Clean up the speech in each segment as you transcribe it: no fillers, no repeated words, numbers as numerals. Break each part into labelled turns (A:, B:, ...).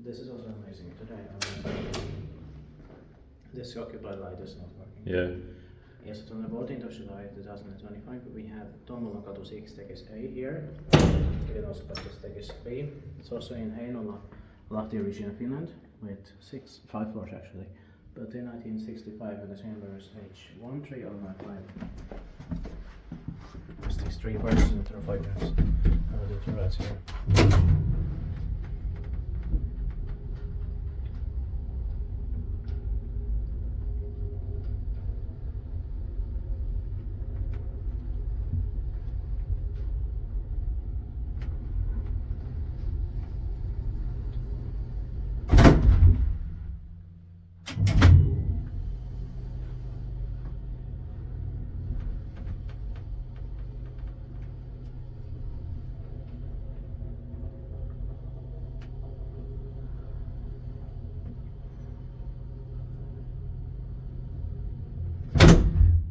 A: This is also amazing today. This occupied light is not working.
B: Yeah.
A: Yes, it's on the 14th of July 2025. We have Tommolankatu 6 stage A here. It also got the stage B. It's also in Heinola, Lahti region, Finland, with 5 floors actually. Built in 1965 and the chamber is H13095. Just these 3 birds and 5 units. The 2 rats here.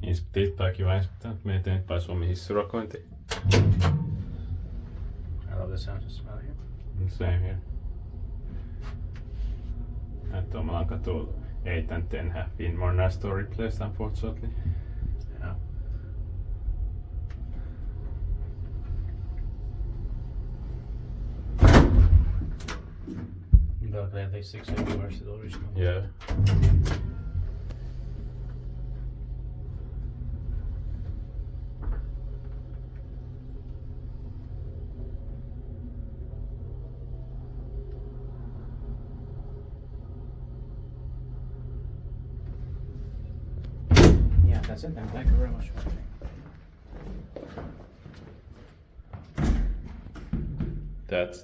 B: Inspektiittaakin vain, että me eteenpäin Suomi hissurakointi.
A: I love the sound and smell here.
B: Same here. And Tommolankatu 8 and 10 have been modernized or replaced, unfortunately.
A: Yeah. But they 6 versus the original.
B: Yeah.
A: Yeah, that's it then. Thank you very much for watching.
B: That's